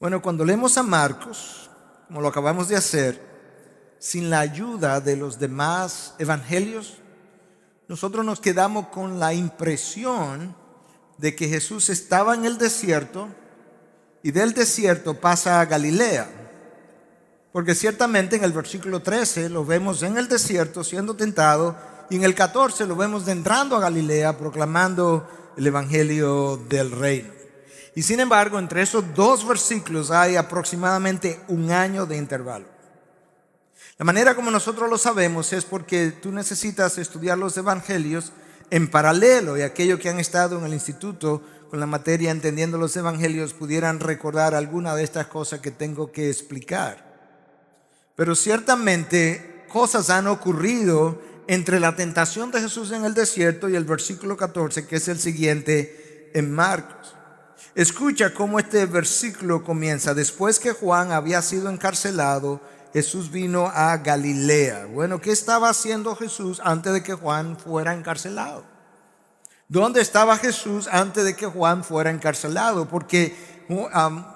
Bueno, cuando leemos a Marcos, como lo acabamos de hacer, sin la ayuda de los demás evangelios, nosotros nos quedamos con la impresión de que Jesús estaba en el desierto y del desierto pasa a Galilea. Porque ciertamente en el versículo 13 lo vemos en el desierto siendo tentado, y en el 14 lo vemos entrando a Galilea proclamando el evangelio del reino. Y sin embargo, entre esos dos versículos hay aproximadamente un año de intervalo. La manera como nosotros lo sabemos es porque tú necesitas estudiar los evangelios en paralelo, y aquellos que han estado en el instituto con la materia entendiendo los evangelios pudieran recordar alguna de estas cosas que tengo que explicar. Pero ciertamente cosas han ocurrido entre la tentación de Jesús en el desierto y el versículo 14, que es el siguiente en Marcos. Escucha cómo este versículo comienza. Después que Juan había sido encarcelado, Jesús vino a Galilea. Bueno, ¿qué estaba haciendo Jesús antes de que Juan fuera encarcelado? ¿Dónde estaba Jesús antes de que Juan fuera encarcelado? Porque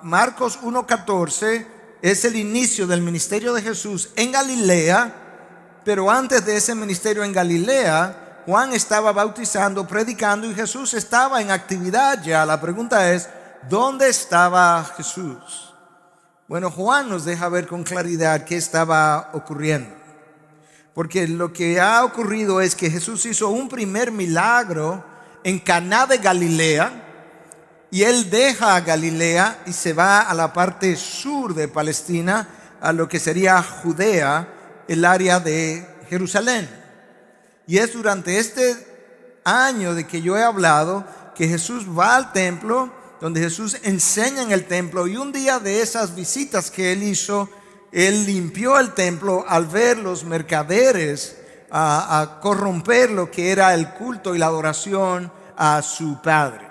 Marcos 1:14 es el inicio del ministerio de Jesús en Galilea, pero antes de ese ministerio en Galilea, Juan estaba bautizando, predicando, y Jesús estaba en actividad ya. La pregunta es, ¿dónde estaba Jesús? Bueno, Juan nos deja ver con claridad qué estaba ocurriendo. Porque lo que ha ocurrido es que Jesús hizo un primer milagro en Caná de Galilea, y él deja a Galilea y se va a la parte sur de Palestina, a lo que sería Judea, el área de Jerusalén. Y es durante este año de que yo he hablado que Jesús va al templo, donde Jesús enseña en el templo, y un día de esas visitas que él hizo, él limpió el templo al ver los mercaderes a corromper lo que era el culto y la adoración a su Padre.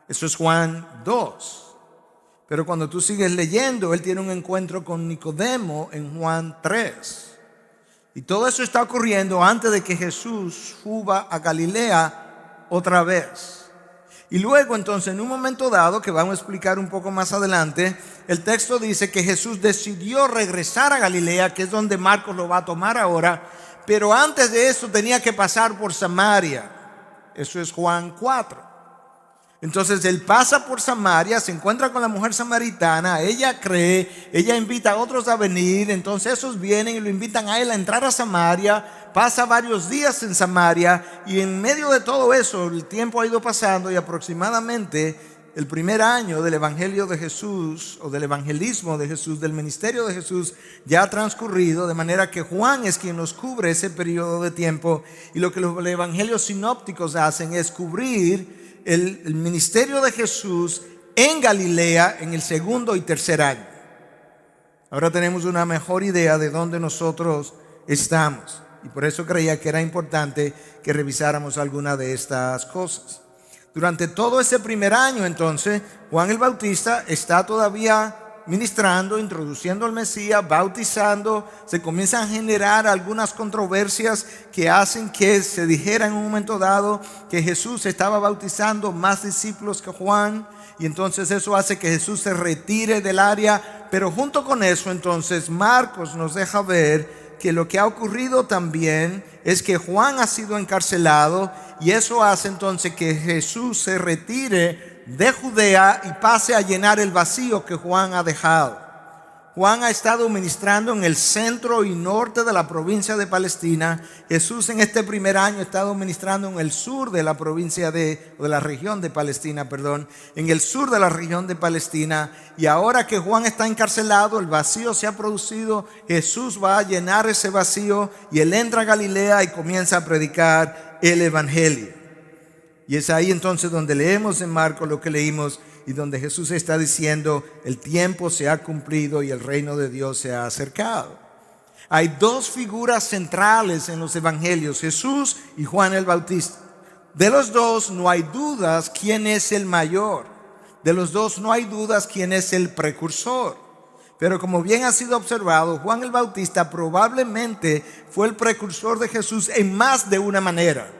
Eso es Juan 2. Pero cuando tú sigues leyendo, él tiene un encuentro con Nicodemo en Juan 3. Y todo eso está ocurriendo antes de que Jesús suba a Galilea otra vez. Y luego entonces, en un momento dado, que vamos a explicar un poco más adelante, el texto dice que Jesús decidió regresar a Galilea, que es donde Marcos lo va a tomar ahora, pero antes de eso tenía que pasar por Samaria. Eso es Juan 4. Entonces él pasa por Samaria, se encuentra con la mujer samaritana, ella cree, ella invita a otros a venir, entonces esos vienen y lo invitan a él a entrar a Samaria, pasa varios días en Samaria, y en medio de todo eso el tiempo ha ido pasando, y aproximadamente el primer año del evangelio de Jesús, o del evangelismo de Jesús, del ministerio de Jesús, ya ha transcurrido, de manera que Juan es quien nos cubre ese periodo de tiempo, y lo que los evangelios sinópticos hacen es cubrir el ministerio de Jesús en Galilea en el segundo y tercer año. Ahora tenemos una mejor idea de dónde nosotros estamos, y por eso creía que era importante que revisáramos alguna de estas cosas. Durante todo ese primer año, entonces, Juan el Bautista está todavía ministrando, introduciendo al Mesías, bautizando. Se comienzan a generar algunas controversias que hacen que se dijera en un momento dado que Jesús estaba bautizando más discípulos que Juan, y entonces eso hace que Jesús se retire del área. Pero junto con eso, entonces, Marcos nos deja ver que lo que ha ocurrido también es que Juan ha sido encarcelado, y eso hace entonces que Jesús se retire de Judea y pase a llenar el vacío que Juan ha dejado. Juan ha estado ministrando en el centro y norte de la provincia de Palestina. Jesús en este primer año ha estado ministrando en el sur de la provincia de la región de Palestina, en el sur de la región de Palestina. Y ahora que Juan está encarcelado, el vacío se ha producido, Jesús va a llenar ese vacío, y él entra a Galilea y comienza a predicar el evangelio. Y es ahí entonces donde leemos en Marcos lo que leímos, y donde Jesús está diciendo: el tiempo se ha cumplido y el reino de Dios se ha acercado. Hay dos figuras centrales en los evangelios, Jesús y Juan el Bautista. De los dos no hay dudas quién es el mayor. De los dos no hay dudas quién es el precursor. Pero como bien ha sido observado, Juan el Bautista probablemente fue el precursor de Jesús en más de una manera.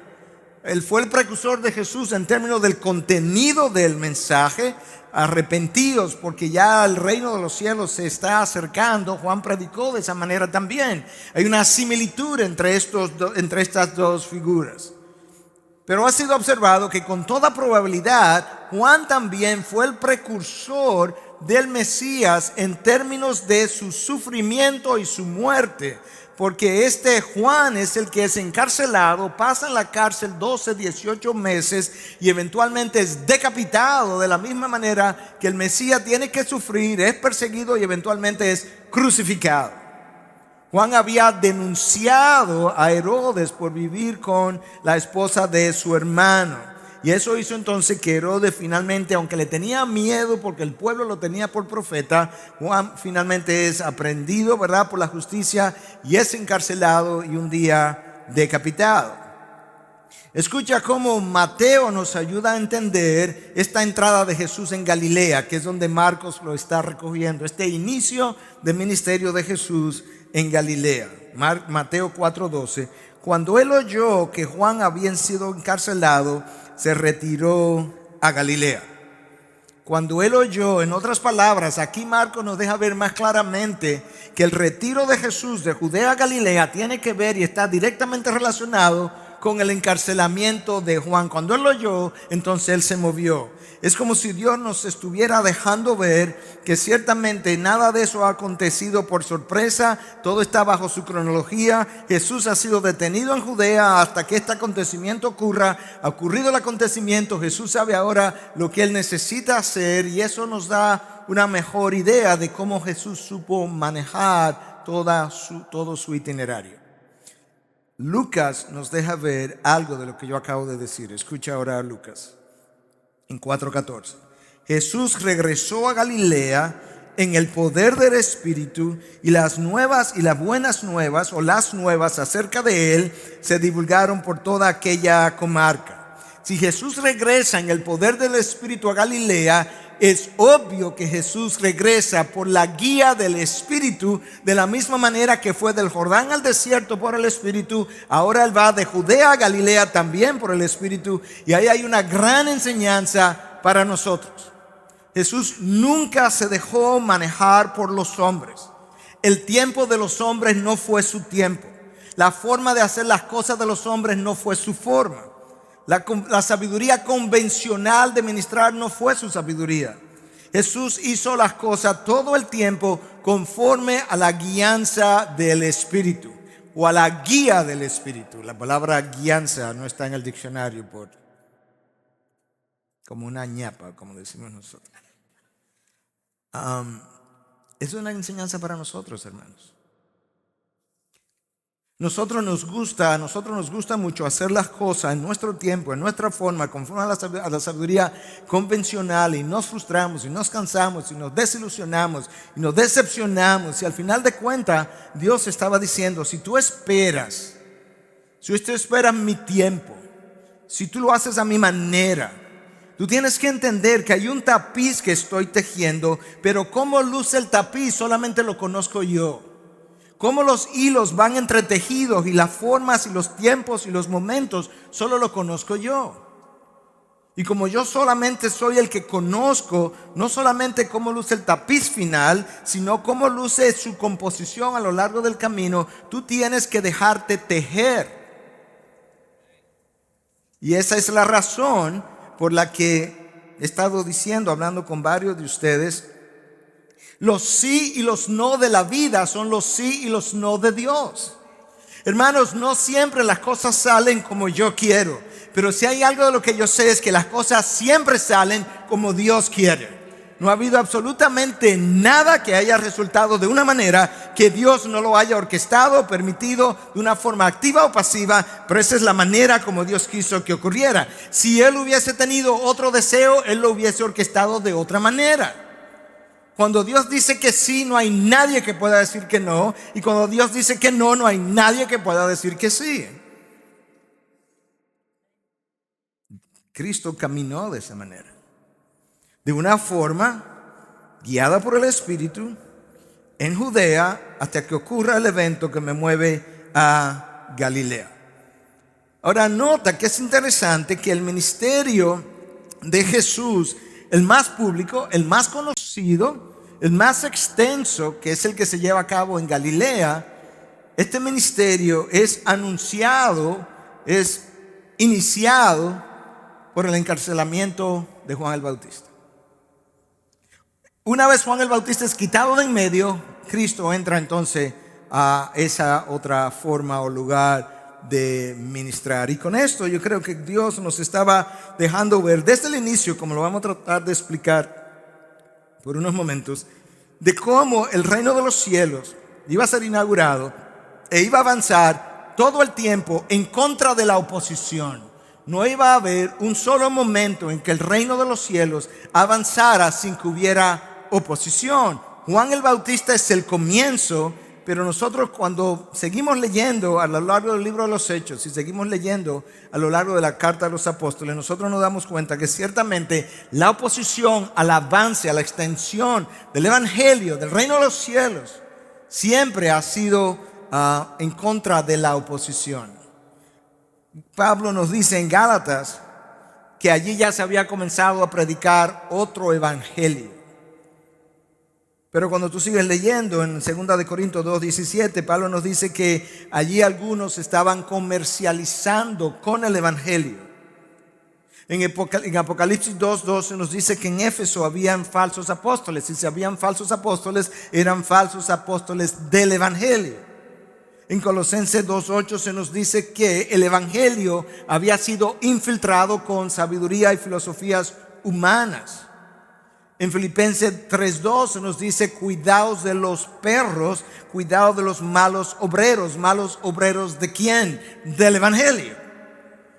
Él fue el precursor de Jesús en términos del contenido del mensaje. Arrepentidos porque ya el reino de los cielos se está acercando. Juan predicó de esa manera también. Hay una similitud entre estas dos figuras. Pero ha sido observado que con toda probabilidad Juan también fue el precursor del Mesías en términos de su sufrimiento y su muerte. Porque este Juan es el que es encarcelado, pasa en la cárcel 12, 18 meses y eventualmente es decapitado de la misma manera que el Mesías tiene que sufrir, es perseguido y eventualmente es crucificado. Juan había denunciado a Herodes por vivir con la esposa de su hermano. Y eso hizo entonces que Herodes finalmente, aunque le tenía miedo porque el pueblo lo tenía por profeta, Juan finalmente es aprehendido, ¿verdad?, por la justicia y es encarcelado y un día decapitado. Escucha cómo Mateo nos ayuda a entender esta entrada de Jesús en Galilea, que es donde Marcos lo está recogiendo, este inicio del ministerio de Jesús en Galilea. Mateo 4:12. Cuando él oyó que Juan había sido encarcelado, se retiró a Galilea. Cuando él oyó, en otras palabras, aquí Marcos nos deja ver más claramente que el retiro de Jesús de Judea a Galilea tiene que ver y está directamente relacionado con el encarcelamiento de Juan. Cuando él lo oyó, entonces él se movió. Es como si Dios nos estuviera dejando ver que ciertamente nada de eso ha acontecido por sorpresa. Todo está bajo su cronología. Jesús ha sido detenido en Judea hasta que este acontecimiento ocurra. Ha ocurrido el acontecimiento. Jesús sabe ahora lo que él necesita hacer y eso nos da una mejor idea de cómo Jesús supo manejar todo su itinerario. Lucas nos deja ver algo de lo que yo acabo de decir. Escucha ahora a Lucas en 4:14. Jesús regresó a Galilea en el poder del Espíritu y las buenas nuevas o las nuevas acerca de él se divulgaron por toda aquella comarca. Si Jesús regresa en el poder del Espíritu a Galilea, es obvio que Jesús regresa por la guía del Espíritu, de la misma manera que fue del Jordán al desierto por el Espíritu. Ahora él va de Judea a Galilea también por el Espíritu, y ahí hay una gran enseñanza para nosotros. Jesús nunca se dejó manejar por los hombres. El tiempo de los hombres no fue su tiempo. La forma de hacer las cosas de los hombres no fue su forma. La sabiduría convencional de ministrar no fue su sabiduría. Jesús hizo las cosas todo el tiempo conforme a la guianza del Espíritu o a la guía del Espíritu. La palabra guianza no está en el diccionario como una ñapa, como decimos nosotros. Es una enseñanza para nosotros, hermanos. A nosotros nos gusta mucho hacer las cosas en nuestro tiempo, en nuestra forma, conforme a la sabiduría convencional, y nos frustramos y nos cansamos y nos desilusionamos y nos decepcionamos, y al final de cuentas Dios estaba diciendo: si tú esperas mi tiempo, si tú lo haces a mi manera, tú tienes que entender que hay un tapiz que estoy tejiendo, pero cómo luce el tapiz solamente lo conozco yo. Cómo los hilos van entretejidos y las formas y los tiempos y los momentos solo lo conozco yo. Y como yo solamente soy el que conozco no solamente cómo luce el tapiz final, sino cómo luce su composición a lo largo del camino, tú tienes que dejarte tejer. Y esa es la razón por la que he estado diciendo, hablando con varios de ustedes, los sí y los no de la vida son los sí y los no de Dios. Hermanos, no siempre las cosas salen como yo quiero, pero si hay algo de lo que yo sé es que las cosas siempre salen como Dios quiere. No ha habido absolutamente nada que haya resultado de una manera que Dios no lo haya orquestado, permitido de una forma activa o pasiva, pero esa es la manera como Dios quiso que ocurriera. Si Él hubiese tenido otro deseo, Él lo hubiese orquestado de otra manera. Cuando Dios dice que sí, no hay nadie que pueda decir que no. Y cuando Dios dice que no, no hay nadie que pueda decir que sí. Cristo caminó de esa manera, de una forma guiada por el Espíritu, en Judea, hasta que ocurra el evento que me mueve a Galilea. Ahora nota que es interesante que el ministerio de Jesús, el más público, el más conocido, el más extenso, que es el que se lleva a cabo en Galilea, este ministerio es anunciado, es iniciado por el encarcelamiento de Juan el Bautista. Una vez Juan el Bautista es quitado de en medio, Cristo entra entonces a esa otra forma o lugar de ministrar. Y con esto yo creo que Dios nos estaba dejando ver desde el inicio, como lo vamos a tratar de explicar por unos momentos, de cómo el reino de los cielos iba a ser inaugurado e iba a avanzar todo el tiempo en contra de la oposición. No iba a haber un solo momento en que el reino de los cielos avanzara sin que hubiera oposición. Juan el Bautista es el comienzo, pero nosotros cuando seguimos leyendo a lo largo del libro de los Hechos y seguimos leyendo a lo largo de la carta de los apóstoles, nosotros nos damos cuenta que ciertamente la oposición al avance, a la extensión del evangelio, del reino de los cielos, siempre ha sido en contra de la oposición. Pablo nos dice en Gálatas que allí ya se había comenzado a predicar otro evangelio. Pero cuando tú sigues leyendo en 2 Corintios 2:17, Pablo nos dice que allí algunos estaban comercializando con el evangelio. En Apocalipsis 2:12 nos dice que en Éfeso habían falsos apóstoles. Y si habían falsos apóstoles, eran falsos apóstoles del evangelio. En Colosenses 2:8 se nos dice que el evangelio había sido infiltrado con sabiduría y filosofías humanas. En Filipenses 3:2 se nos dice: cuidaos de los perros, cuidaos de los malos obreros. ¿Malos obreros de quién? Del evangelio.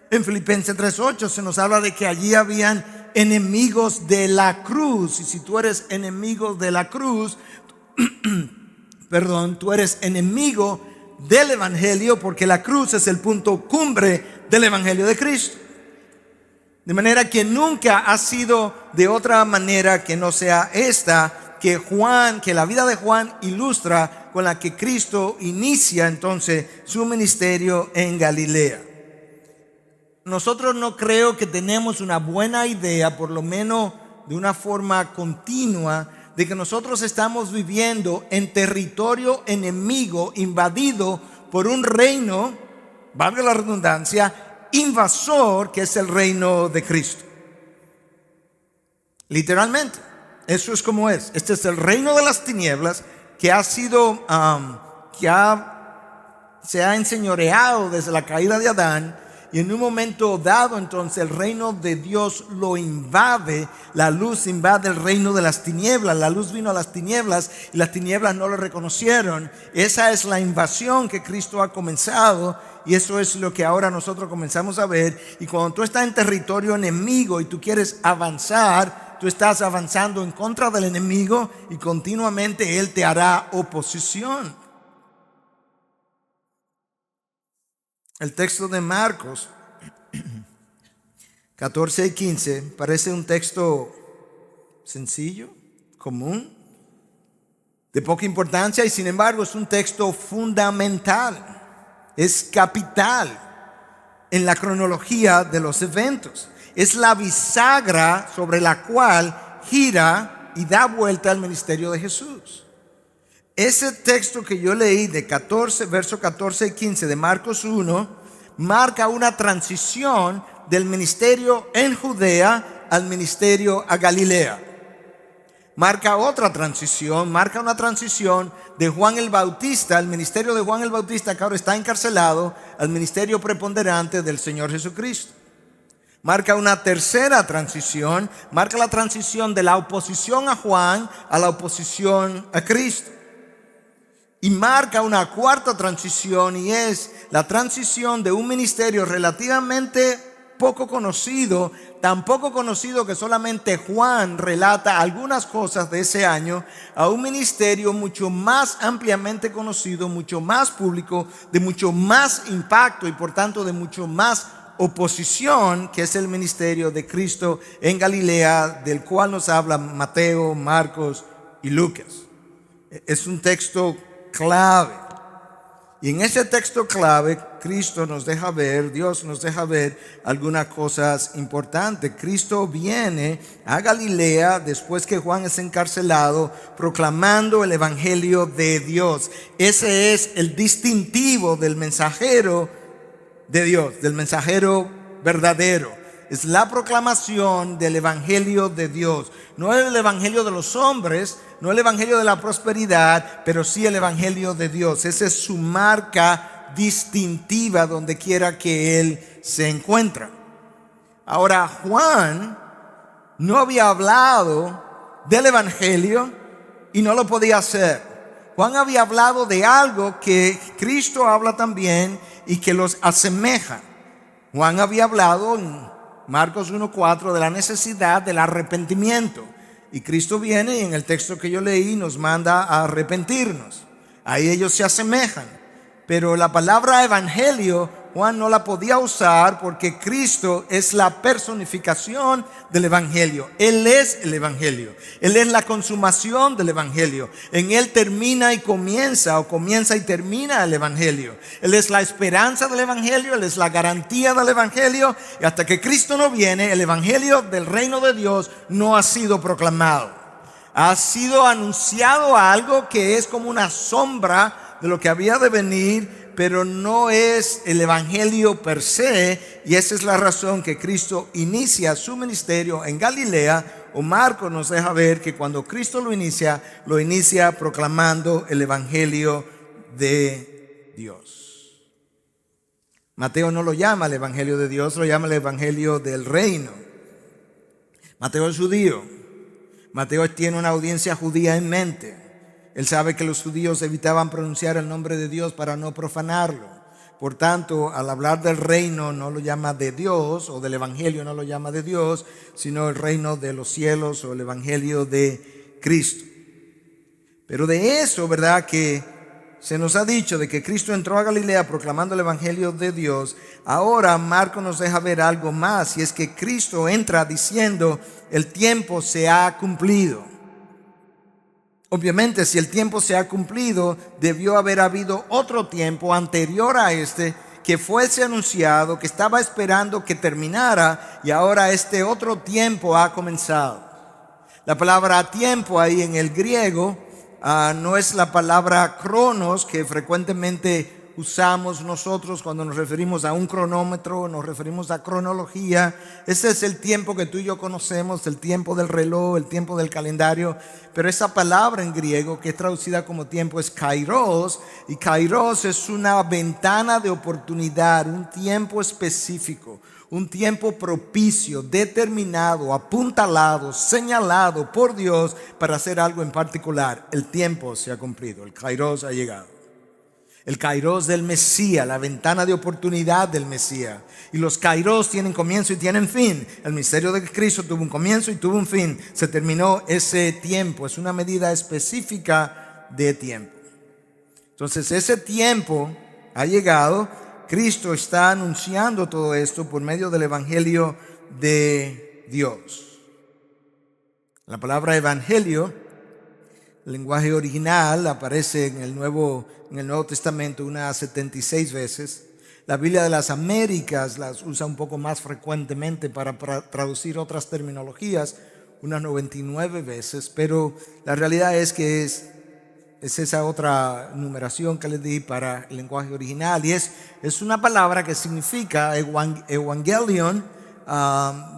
En Filipenses 3:8 se nos habla de que allí habían enemigos de la cruz. Y si tú eres enemigo de la cruz, tú eres enemigo del evangelio, porque la cruz es el punto cumbre del evangelio de Cristo. De manera que nunca ha sido de otra manera que no sea esta, que la vida de Juan ilustra con la que Cristo inicia entonces su ministerio en Galilea. Nosotros no creo que tenemos una buena idea, por lo menos de una forma continua, de que nosotros estamos viviendo en territorio enemigo, invadido por un reino, valga la redundancia, invasor, que es el reino de Cristo. Literalmente, eso es como es. Este es el reino de las tinieblas que ha sido, se ha enseñoreado desde la caída de Adán. Y en un momento dado, entonces, el reino de Dios lo invade. La luz invade el reino de las tinieblas. La luz vino a las tinieblas y las tinieblas no lo reconocieron. Esa es la invasión que Cristo ha comenzado, y eso es lo que ahora nosotros comenzamos a ver. Y cuando tú estás en territorio enemigo y tú quieres avanzar, tú estás avanzando en contra del enemigo y continuamente él te hará oposición. El texto de Marcos 14 y 15 parece un texto sencillo, común, de poca importancia, y sin embargo es un texto fundamental, es capital en la cronología de los eventos. Es la bisagra sobre la cual gira y da vuelta al ministerio de Jesús. Ese texto que yo leí de versos 14 y 15 de Marcos 1 marca una transición del ministerio en Judea al ministerio a Galilea. Marca otra transición, marca una transición de Juan el Bautista, el ministerio de Juan el Bautista, que ahora está encarcelado, al ministerio preponderante del Señor Jesucristo. Marca una tercera transición, marca la transición de la oposición a Juan a la oposición a Cristo. Y marca una cuarta transición, y es la transición de un ministerio relativamente poco conocido, tan poco conocido que solamente Juan relata algunas cosas de ese año, a un ministerio mucho más ampliamente conocido, mucho más público, de mucho más impacto y por tanto de mucho más oposición, que es el ministerio de Cristo en Galilea, del cual nos hablan Mateo, Marcos y Lucas. Es un texto clave. Y en ese texto clave Cristo nos deja ver, Dios nos deja ver algunas cosas importantes. Cristo viene a Galilea después que Juan es encarcelado, proclamando el evangelio de Dios. Ese es el distintivo del mensajero de Dios, del mensajero verdadero. Es la proclamación del evangelio de Dios. No el evangelio de los hombres, no el evangelio de la prosperidad, pero sí el evangelio de Dios. Esa es su marca distintiva donde quiera que él se encuentra. Ahora, Juan no había hablado del evangelio y no lo podía hacer. Juan había hablado de algo que Cristo habla también y que los asemeja. Juan había hablado en Marcos 1:4 de la necesidad del arrepentimiento. Y Cristo viene y en el texto que yo leí nos manda a arrepentirnos. Ahí ellos se asemejan. Pero la palabra evangelio Juan no la podía usar porque Cristo es la personificación del evangelio. Él es el evangelio. Él es la consumación del evangelio. En Él termina y comienza, o comienza y termina el evangelio. Él es la esperanza del evangelio. Él es la garantía del evangelio. Y hasta que Cristo no viene, el evangelio del reino de Dios no ha sido proclamado. Ha sido anunciado algo que es como una sombra de lo que había de venir, pero no es el evangelio per se, y esa es la razón que Cristo inicia su ministerio en Galilea. O Marcos nos deja ver que cuando Cristo lo inicia proclamando el evangelio de Dios. Mateo no lo llama el evangelio de Dios, lo llama el evangelio del reino. Mateo es judío. Mateo tiene una audiencia judía en mente. Él sabe que los judíos evitaban pronunciar el nombre de Dios para no profanarlo. Por tanto, al hablar del reino no lo llama de Dios, o del evangelio no lo llama de Dios, sino el reino de los cielos o el evangelio de Cristo. Pero de eso, ¿verdad? Que se nos ha dicho de que Cristo entró a Galilea proclamando el evangelio de Dios. Ahora Marcos nos deja ver algo más, y es que Cristo entra diciendo: el tiempo se ha cumplido. Obviamente, si el tiempo se ha cumplido, debió haber habido otro tiempo anterior a este que fuese anunciado, que estaba esperando que terminara, y ahora este otro tiempo ha comenzado. La palabra tiempo ahí en el griego no es la palabra cronos que frecuentemente usamos nosotros cuando nos referimos a un cronómetro, nos referimos a cronología. Ese es el tiempo que tú y yo conocemos, el tiempo del reloj, el tiempo del calendario. Pero esa palabra en griego que es traducida como tiempo es kairos, y kairos es una ventana de oportunidad, un tiempo específico, un tiempo propicio, determinado, apuntalado, señalado por Dios para hacer algo en particular. El tiempo se ha cumplido, el kairos ha llegado. El kairos del Mesías, la ventana de oportunidad del Mesías. Y los kairos tienen comienzo y tienen fin. El misterio de Cristo tuvo un comienzo y tuvo un fin. Se terminó ese tiempo. Es una medida específica de tiempo. Entonces ese tiempo ha llegado. Cristo está anunciando todo esto por medio del evangelio de Dios. La palabra evangelio, el lenguaje original, aparece en el Nuevo Testamento unas 76 veces. La Biblia de las Américas las usa un poco más frecuentemente para traducir otras terminologías, unas 99 veces, pero la realidad es que es esa otra numeración que les di para el lenguaje original, y es una palabra que significa evangelion,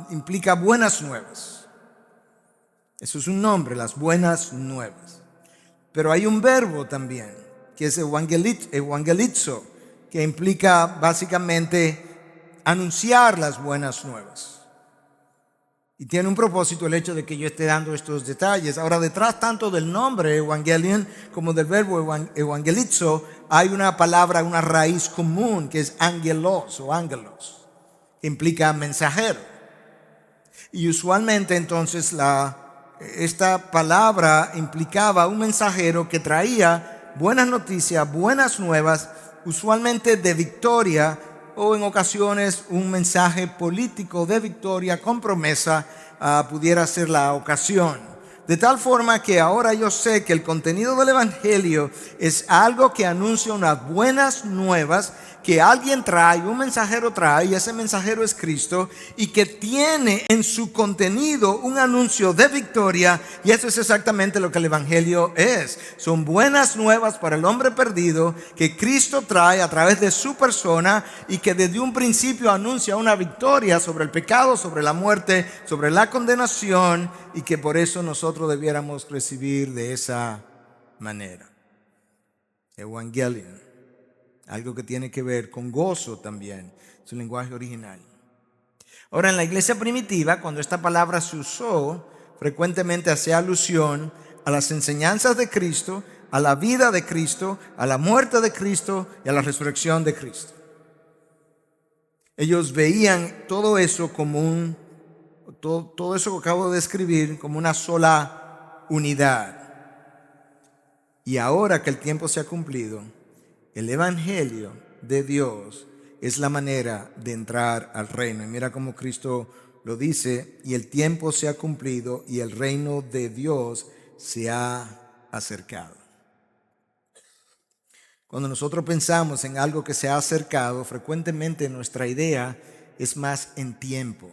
implica buenas nuevas. Eso es un nombre, las buenas nuevas. Pero hay un verbo también, que es evangelizo, que implica básicamente anunciar las buenas nuevas. Y tiene un propósito el hecho de que yo esté dando estos detalles. Ahora, detrás tanto del nombre evangelion como del verbo evangelizo, hay una palabra, una raíz común, que es angelos o ángelos, que implica mensajero. Y usualmente entonces esta palabra implicaba un mensajero que traía buenas noticias, buenas nuevas, usualmente de victoria, o en ocasiones un mensaje político de victoria con promesa pudiera ser la ocasión. De tal forma que ahora yo sé que el contenido del Evangelio es algo que anuncia unas buenas nuevas que alguien trae, un mensajero trae, y ese mensajero es Cristo, y que tiene en su contenido un anuncio de victoria, y eso es exactamente lo que el Evangelio es. Son buenas nuevas para el hombre perdido que Cristo trae a través de su persona y que desde un principio anuncia una victoria sobre el pecado, sobre la muerte, sobre la condenación, y que por eso nosotros debiéramos recibir de esa manera. Evangelion. Algo que tiene que ver con gozo también, su lenguaje original. Ahora, en la iglesia primitiva, cuando esta palabra se usó, frecuentemente hacía alusión a las enseñanzas de Cristo, a la vida de Cristo, a la muerte de Cristo y a la resurrección de Cristo. Ellos veían todo eso como todo eso que acabo de describir como una sola unidad. Y ahora que el tiempo se ha cumplido, el Evangelio de Dios es la manera de entrar al reino. Y mira cómo Cristo lo dice: y el tiempo se ha cumplido y el reino de Dios se ha acercado. Cuando nosotros pensamos en algo que se ha acercado, frecuentemente nuestra idea es más en tiempo.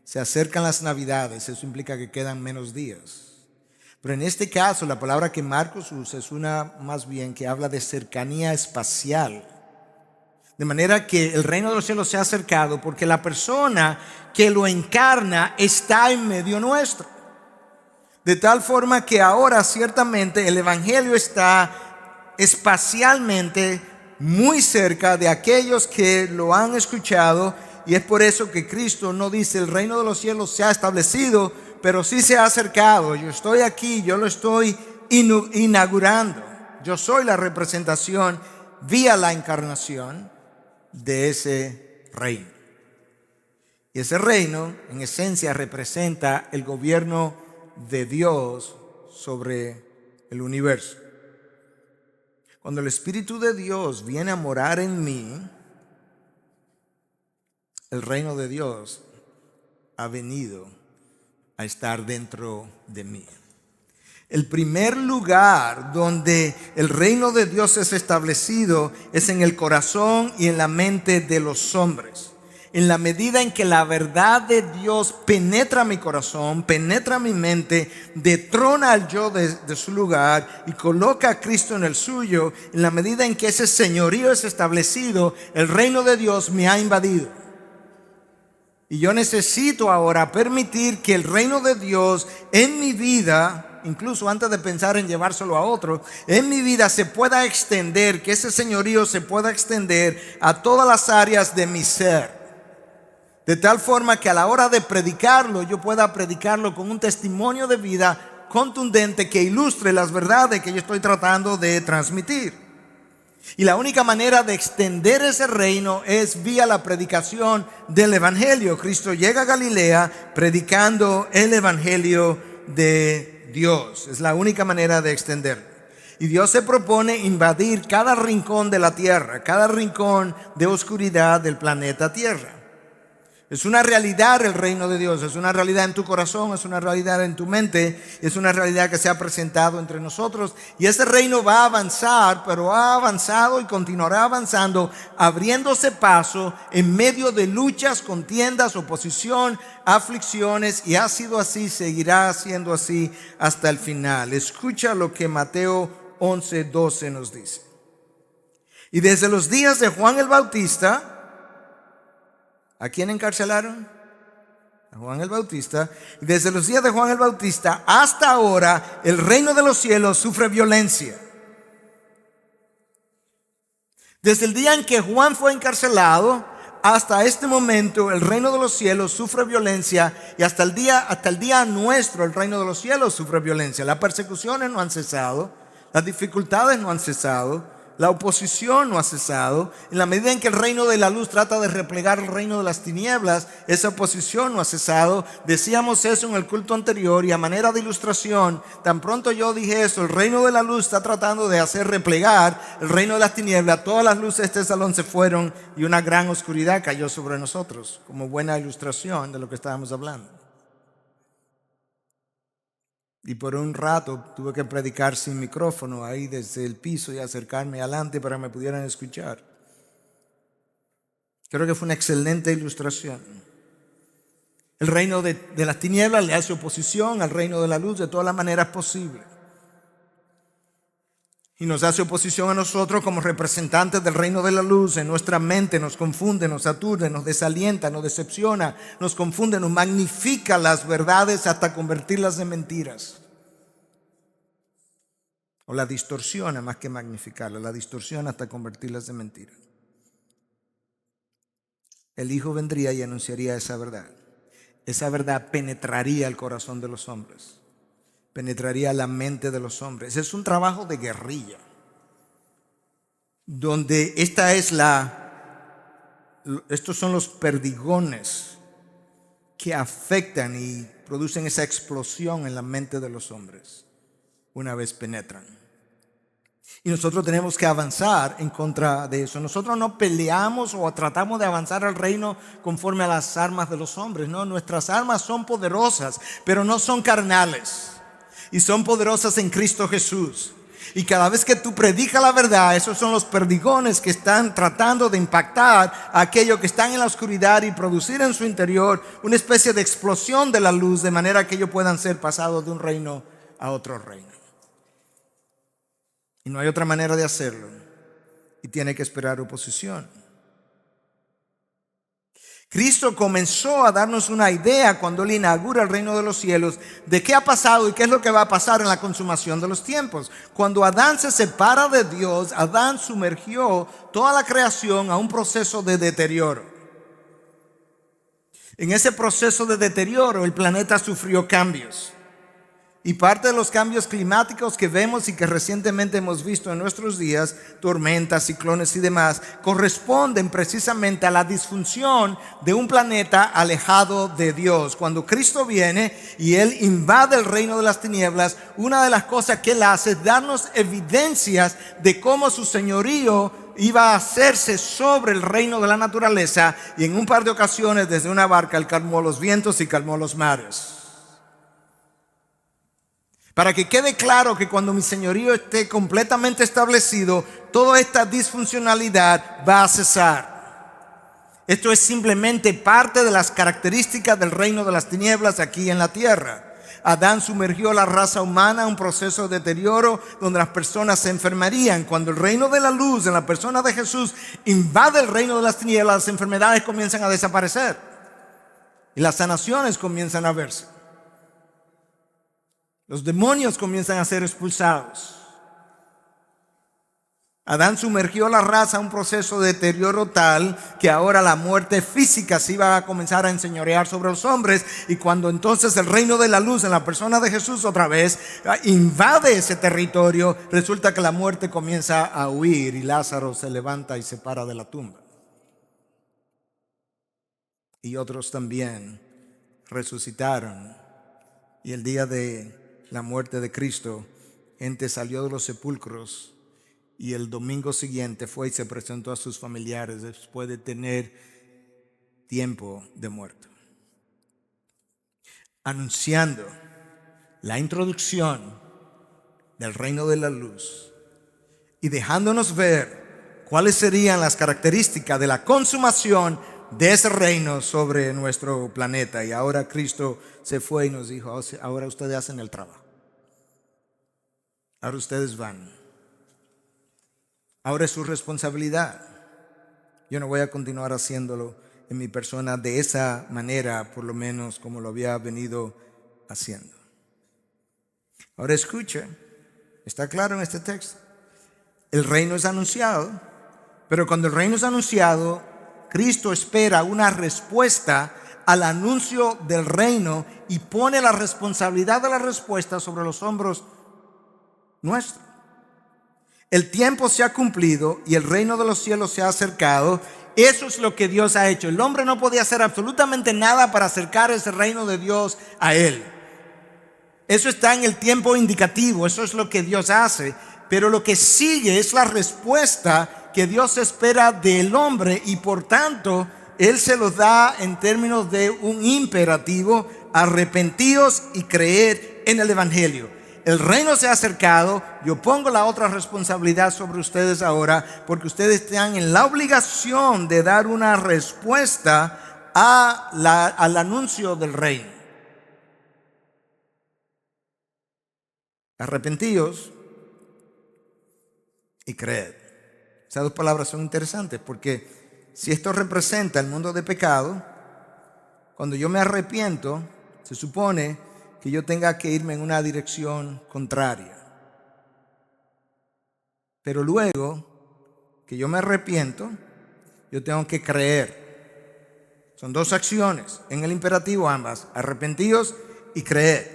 Se acercan las Navidades, eso implica que quedan menos días. Pero en este caso, la palabra que Marcos usa es una más bien que habla de cercanía espacial. De manera que el reino de los cielos se ha acercado porque la persona que lo encarna está en medio nuestro. De tal forma que ahora ciertamente el Evangelio está espacialmente muy cerca de aquellos que lo han escuchado. Y es por eso que Cristo no dice el reino de los cielos se ha establecido, pero sí se ha acercado. Yo estoy aquí, yo lo estoy inaugurando. Yo soy la representación vía la encarnación de ese reino. Y ese reino, en esencia, representa el gobierno de Dios sobre el universo. Cuando el Espíritu de Dios viene a morar en mí, el reino de Dios ha venido a estar dentro de mí. El primer lugar donde el reino de Dios es establecido es en el corazón y en la mente de los hombres. En la medida en que la verdad de Dios penetra mi corazón, penetra mi mente, detrona al yo de su lugar y coloca a Cristo en el suyo, en la medida en que ese señorío es establecido, el reino de Dios me ha invadido. Y yo necesito ahora permitir que el reino de Dios en mi vida, incluso antes de pensar en llevárselo a otro, en mi vida se pueda extender, que ese señorío se pueda extender a todas las áreas de mi ser. De tal forma que a la hora de predicarlo, yo pueda predicarlo con un testimonio de vida contundente que ilustre las verdades que yo estoy tratando de transmitir. Y la única manera de extender ese reino es vía la predicación del Evangelio. Cristo llega a Galilea predicando el Evangelio de Dios. Es la única manera de extenderlo. Y Dios se propone invadir cada rincón de la tierra, cada rincón de oscuridad del planeta Tierra. Es una realidad el reino de Dios, es una realidad en tu corazón, es una realidad en tu mente, es una realidad que se ha presentado entre nosotros. Y ese reino va a avanzar, pero ha avanzado y continuará avanzando, abriéndose paso en medio de luchas, contiendas, oposición, aflicciones, y ha sido así, seguirá siendo así hasta el final. Escucha lo que Mateo 11:12 nos dice. Y desde los días de Juan el Bautista, ¿a quién encarcelaron? A Juan el Bautista. Desde los días de Juan el Bautista hasta ahora, el reino de los cielos sufre violencia. Desde el día en que Juan fue encarcelado hasta este momento, el reino de los cielos sufre violencia, y hasta el día nuestro, el reino de los cielos sufre violencia. Las persecuciones no han cesado, las dificultades no han cesado, la oposición no ha cesado. En la medida en que el reino de la luz trata de replegar el reino de las tinieblas, esa oposición no ha cesado. Decíamos eso en el culto anterior, y a manera de ilustración, tan pronto yo dije eso, el reino de la luz está tratando de hacer replegar el reino de las tinieblas. Todas las luces de este salón se fueron y una gran oscuridad cayó sobre nosotros, como buena ilustración de lo que estábamos hablando. Y por un rato tuve que predicar sin micrófono ahí desde el piso y acercarme adelante para que me pudieran escuchar. Creo que fue una excelente ilustración. El reino de las tinieblas le hace oposición al reino de la luz de todas las maneras posibles. Y nos hace oposición a nosotros como representantes del reino de la luz. En nuestra mente nos confunde, nos aturde, nos desalienta, nos decepciona, nos confunde, nos magnifica las verdades hasta convertirlas en mentiras. O la distorsiona más que magnificarla, la distorsiona hasta convertirlas en mentiras. El Hijo vendría y anunciaría esa verdad. Esa verdad penetraría el corazón de los hombres, penetraría la mente de los hombres. Es un trabajo de guerrilla, donde estos son los perdigones que afectan y producen esa explosión en la mente de los hombres una vez penetran. Y nosotros tenemos que avanzar en contra de eso. Nosotros no peleamos o tratamos de avanzar al reino conforme a las armas de los hombres. No, nuestras armas son poderosas, pero no son carnales. Y son poderosas en Cristo Jesús. Y cada vez que tú predicas la verdad, esos son los perdigones que están tratando de impactar a aquellos que están en la oscuridad y producir en su interior una especie de explosión de la luz, de manera que ellos puedan ser pasados de un reino a otro reino. Y no hay otra manera de hacerlo. Y tiene que esperar oposición. Cristo comenzó a darnos una idea cuando Él inaugura el reino de los cielos de qué ha pasado y qué es lo que va a pasar en la consumación de los tiempos. Cuando Adán se separa de Dios, Adán sumergió toda la creación a un proceso de deterioro. En ese proceso de deterioro, el planeta sufrió cambios. Y parte de los cambios climáticos que vemos y que recientemente hemos visto en nuestros días, tormentas, ciclones y demás, corresponden precisamente a la disfunción de un planeta alejado de Dios. Cuando Cristo viene y Él invade el reino de las tinieblas, una de las cosas que Él hace es darnos evidencias de cómo su señorío iba a hacerse sobre el reino de la naturaleza, y en un par de ocasiones desde una barca Él calmó los vientos y calmó los mares. Para que quede claro que cuando mi señorío esté completamente establecido, toda esta disfuncionalidad va a cesar. Esto es simplemente parte de las características del reino de las tinieblas aquí en la tierra. Adán sumergió a la raza humana en un proceso de deterioro donde las personas se enfermarían. Cuando el reino de la luz en la persona de Jesús invade el reino de las tinieblas, las enfermedades comienzan a desaparecer y las sanaciones comienzan a verse. Los demonios comienzan a ser expulsados. Adán sumergió a la raza en un proceso de deterioro tal que ahora la muerte física se iba a comenzar a enseñorear sobre los hombres. Y cuando entonces el reino de la luz en la persona de Jesús otra vez invade ese territorio, resulta que la muerte comienza a huir y Lázaro se levanta y se para de la tumba. Y otros también resucitaron. Y el día de la muerte de Cristo, gente salió de los sepulcros y el domingo siguiente fue y se presentó a sus familiares después de tener tiempo de muerto, anunciando la introducción del reino de la luz y dejándonos ver cuáles serían las características de la consumación de ese reino sobre nuestro planeta. Y ahora Cristo se fue y nos dijo: ahora ustedes hacen el trabajo. Ahora ustedes van. Ahora es su responsabilidad. Yo no voy a continuar haciéndolo en mi persona de esa manera, por lo menos como lo había venido haciendo. Ahora escuche, está claro en este texto. El reino es anunciado, pero cuando el reino es anunciado, Cristo espera una respuesta al anuncio del reino y pone la responsabilidad de la respuesta sobre los hombros nuestros. El tiempo se ha cumplido y el reino de los cielos se ha acercado. Eso es lo que Dios ha hecho. El hombre no podía hacer absolutamente nada para acercar ese reino de Dios a él. Eso está en el tiempo indicativo, eso es lo que Dios hace. Pero lo que sigue es la respuesta que Dios espera del hombre, y por tanto Él se los da en términos de un imperativo: arrepentíos y creed en el Evangelio. El reino se ha acercado. Yo pongo la otra responsabilidad sobre ustedes ahora, porque ustedes están en la obligación de dar una respuesta al anuncio del reino. Arrepentíos y creed. Esas dos palabras son interesantes porque si esto representa el mundo de pecado, cuando yo me arrepiento, se supone que yo tenga que irme en una dirección contraria. Pero luego que yo me arrepiento, yo tengo que creer. Son dos acciones, en el imperativo ambas, arrepentíos y creed.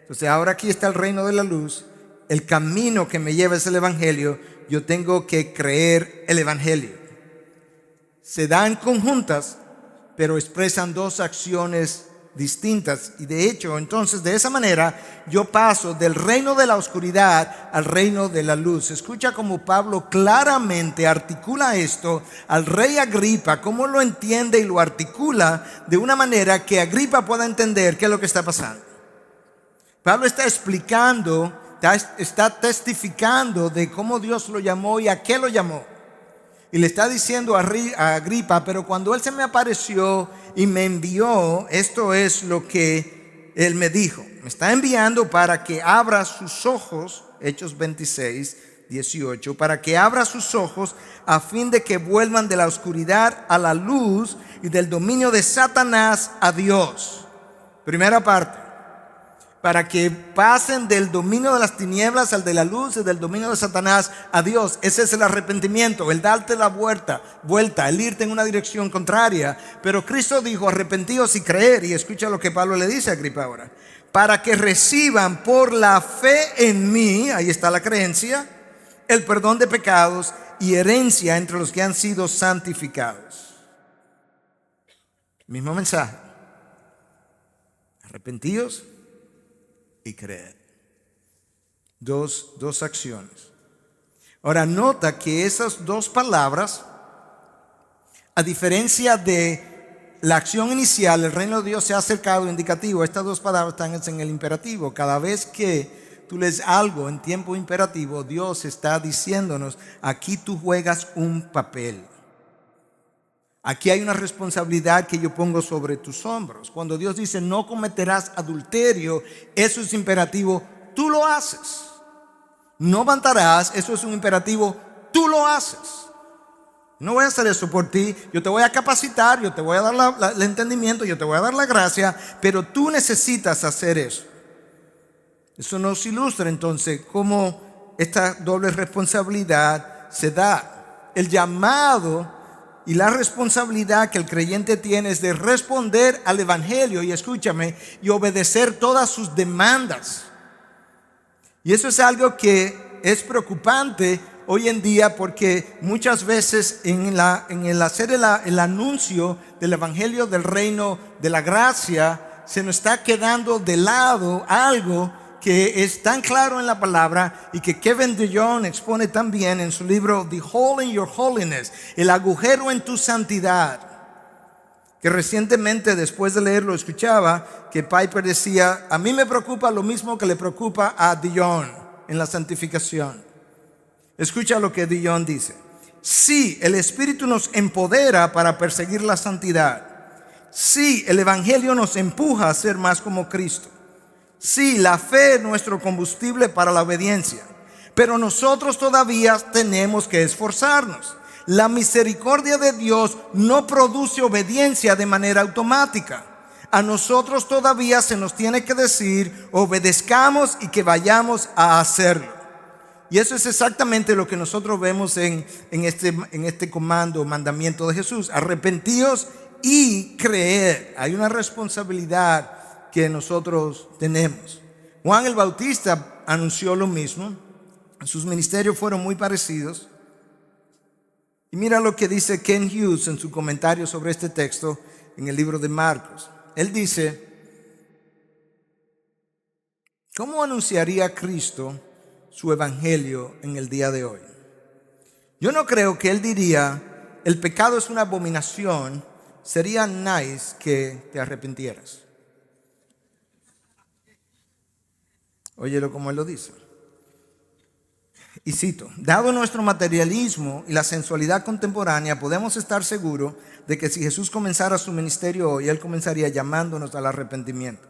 Entonces ahora aquí está el reino de la luz, el camino que me lleva es el Evangelio, yo tengo que creer el Evangelio. Se dan conjuntas, pero expresan dos acciones distintas. Y de hecho, entonces, de esa manera, yo paso del reino de la oscuridad al reino de la luz. Escucha cómo Pablo claramente articula esto al rey Agripa, cómo lo entiende y lo articula de una manera que Agripa pueda entender qué es lo que está pasando. Pablo está explicando, está testificando de cómo Dios lo llamó y a qué lo llamó. Y le está diciendo a Agripa, pero cuando él se me apareció y me envió, esto es lo que él me dijo. Me está enviando para que abra sus ojos, Hechos 26, 18, para que abra sus ojos a fin de que vuelvan de la oscuridad a la luz y del dominio de Satanás a Dios. Primera parte. Para que pasen del dominio de las tinieblas al de la luz y del dominio de Satanás a Dios. Ese es el arrepentimiento, el darte la vuelta, el irte en una dirección contraria. Pero Cristo dijo, arrepentíos y creer. Y escucha lo que Pablo le dice a Agripa ahora. Para que reciban por la fe en mí, ahí está la creencia, el perdón de pecados y herencia entre los que han sido santificados. Mismo mensaje. Arrepentíos y creer. Dos acciones. Ahora nota que esas dos palabras, a diferencia de la acción inicial, el reino de Dios se ha acercado, indicativo, estas dos palabras están en el imperativo. Cada vez que tú lees algo en tiempo imperativo, Dios está diciéndonos, aquí tú juegas un papel. Aquí hay una responsabilidad que yo pongo sobre tus hombros. Cuando Dios dice no cometerás adulterio, eso es imperativo, tú lo haces. No matarás, eso es un imperativo, tú lo haces. No voy a hacer eso por ti, yo te voy a capacitar, yo te voy a dar el entendimiento, yo te voy a dar la gracia, pero tú necesitas hacer eso. Eso nos ilustra entonces cómo esta doble responsabilidad se da. El llamado y la responsabilidad que el creyente tiene es de responder al Evangelio, y escúchame, y obedecer todas sus demandas. Y eso es algo que es preocupante hoy en día, porque muchas veces en el hacer el anuncio del Evangelio del reino de la gracia, se nos está quedando de lado algo que es tan claro en la palabra y que Kevin DeYoung expone también en su libro The Hole in Your Holiness, el agujero en tu santidad, que recientemente después de leerlo escuchaba que Piper decía, a mí me preocupa lo mismo que le preocupa a DeYoung en la santificación. Escucha lo que DeYoung dice. Sí, el Espíritu nos empodera para perseguir la santidad. Sí, el Evangelio nos empuja a ser más como Cristo. Sí, la fe es nuestro combustible para la obediencia, pero nosotros todavía tenemos que esforzarnos. La misericordia de Dios no produce obediencia de manera automática. A nosotros todavía se nos tiene que decir, obedezcamos y que vayamos a hacerlo. Y eso es exactamente lo que nosotros vemos en este mandamiento de Jesús. Arrepentíos y creed. Hay una responsabilidad que nosotros tenemos. Juan el Bautista anunció lo mismo. Sus ministerios fueron muy parecidos. Y mira lo que dice Ken Hughes en su comentario sobre este texto en el libro de Marcos. Él dice, ¿cómo anunciaría Cristo su evangelio en el día de hoy? Yo no creo que él diría, el pecado es una abominación, sería nice que te arrepintieras. Óyelo como él lo dice. Y cito: dado nuestro materialismo y la sensualidad contemporánea, podemos estar seguros de que si Jesús comenzara su ministerio hoy, Él comenzaría llamándonos al arrepentimiento.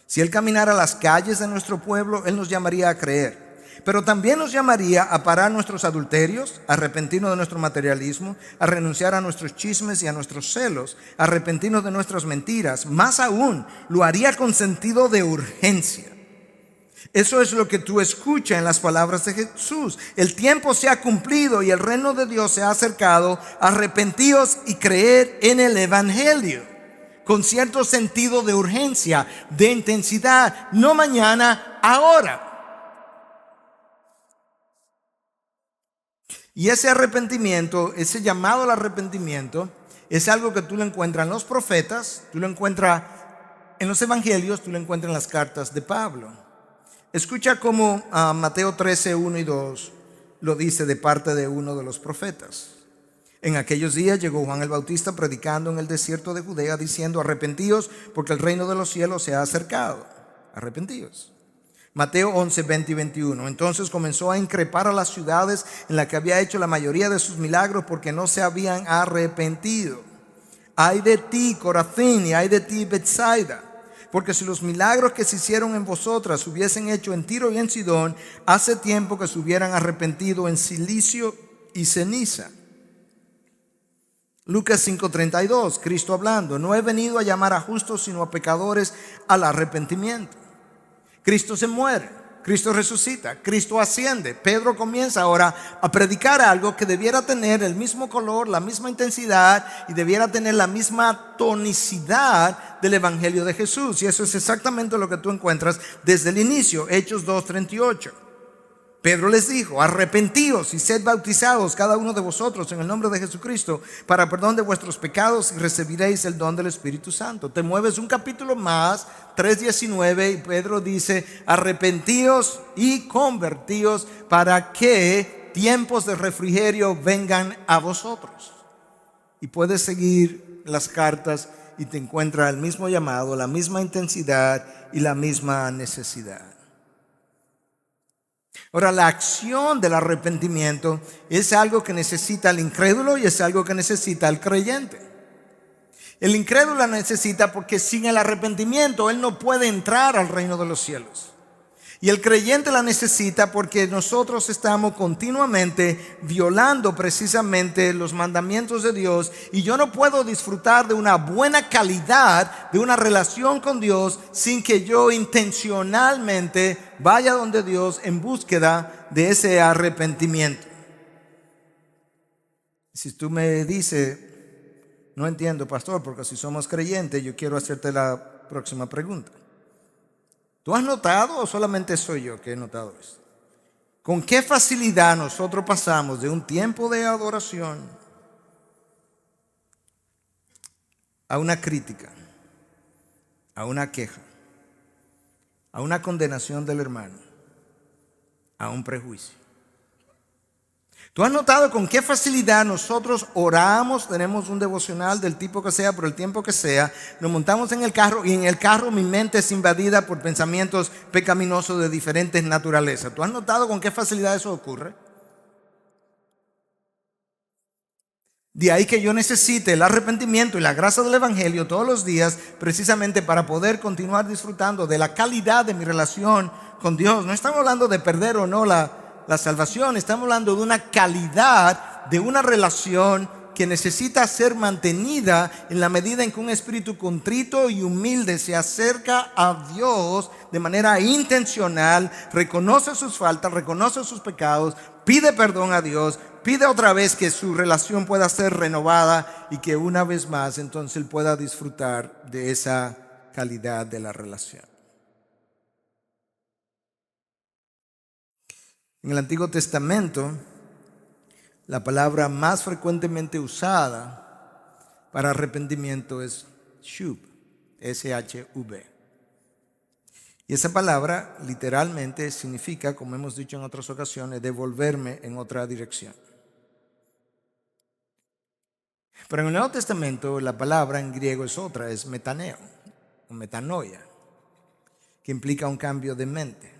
Si Él caminara las calles de nuestro pueblo, Él nos llamaría a creer. Pero también nos llamaría a parar nuestros adulterios, a arrepentirnos de nuestro materialismo, a renunciar a nuestros chismes y a nuestros celos, a arrepentirnos de nuestras mentiras. Más aún, lo haría con sentido de urgencia. Eso es lo que tú escuchas en las palabras de Jesús. El tiempo se ha cumplido y el reino de Dios se ha acercado. Arrepentíos y creed en el Evangelio. Con cierto sentido de urgencia, de intensidad. No mañana, ahora. Y ese arrepentimiento, ese llamado al arrepentimiento, es algo que tú lo encuentras en los profetas, tú lo encuentras en los evangelios, tú lo encuentras en las cartas de Pablo. Escucha cómo Mateo 13, 1 y 2 lo dice de parte de uno de los profetas. En aquellos días llegó Juan el Bautista predicando en el desierto de Judea, diciendo: arrepentíos, porque el reino de los cielos se ha acercado. Arrepentíos. Mateo 11, 20 y 21. Entonces comenzó a increpar a las ciudades en las que había hecho la mayoría de sus milagros, porque no se habían arrepentido. Ay de ti, Corazín, y ay de ti, Betsaida. Porque si los milagros que se hicieron en vosotras se hubiesen hecho en Tiro y en Sidón, hace tiempo que se hubieran arrepentido en silicio y ceniza. Lucas 5:32, Cristo hablando: no he venido a llamar a justos sino a pecadores al arrepentimiento. Cristo se muere, Cristo resucita, Cristo asciende. Pedro comienza ahora a predicar algo que debiera tener el mismo color, la misma intensidad y debiera tener la misma tonicidad del Evangelio de Jesús. Y eso es exactamente lo que tú encuentras desde el inicio, Hechos 2:38. Pedro les dijo: arrepentíos y sed bautizados cada uno de vosotros en el nombre de Jesucristo para perdón de vuestros pecados y recibiréis el don del Espíritu Santo. Te mueves un capítulo más, 3:19, y Pedro dice: arrepentíos y convertíos para que tiempos de refrigerio vengan a vosotros. Y puedes seguir las cartas y te encuentras el mismo llamado, la misma intensidad y la misma necesidad. Ahora, la acción del arrepentimiento es algo que necesita el incrédulo y es algo que necesita el creyente. El incrédulo la necesita porque sin el arrepentimiento él no puede entrar al reino de los cielos. Y el creyente la necesita porque nosotros estamos continuamente violando precisamente los mandamientos de Dios. Y yo no puedo disfrutar de una buena calidad de una relación con Dios sin que yo intencionalmente vaya donde Dios en búsqueda de ese arrepentimiento. Si tú me dices: no entiendo, pastor, porque si somos creyentes, yo quiero hacerte la próxima pregunta. ¿Tú has notado o solamente soy yo que he notado esto? ¿Con qué facilidad nosotros pasamos de un tiempo de adoración a una crítica, a una queja, a una condenación del hermano, a un prejuicio? ¿Tú has notado con qué facilidad nosotros oramos, tenemos un devocional del tipo que sea, por el tiempo que sea, nos montamos en el carro y en el carro mi mente es invadida por pensamientos pecaminosos de diferentes naturalezas? ¿Tú has notado con qué facilidad eso ocurre? De ahí que yo necesite el arrepentimiento y la gracia del Evangelio todos los días, precisamente para poder continuar disfrutando de la calidad de mi relación con Dios. No estamos hablando de perder o no la salvación, estamos hablando de una calidad de una relación que necesita ser mantenida en la medida en que un espíritu contrito y humilde se acerca a Dios de manera intencional, reconoce sus faltas, reconoce sus pecados, pide perdón a Dios, pide otra vez que su relación pueda ser renovada y que una vez más entonces él pueda disfrutar de esa calidad de la relación. En el Antiguo Testamento, la palabra más frecuentemente usada para arrepentimiento es shub, S-H-U-B. Y esa palabra literalmente significa, como hemos dicho en otras ocasiones, devolverme en otra dirección. Pero en el Nuevo Testamento la palabra en griego es otra, es metaneo o metanoia, que implica un cambio de mente.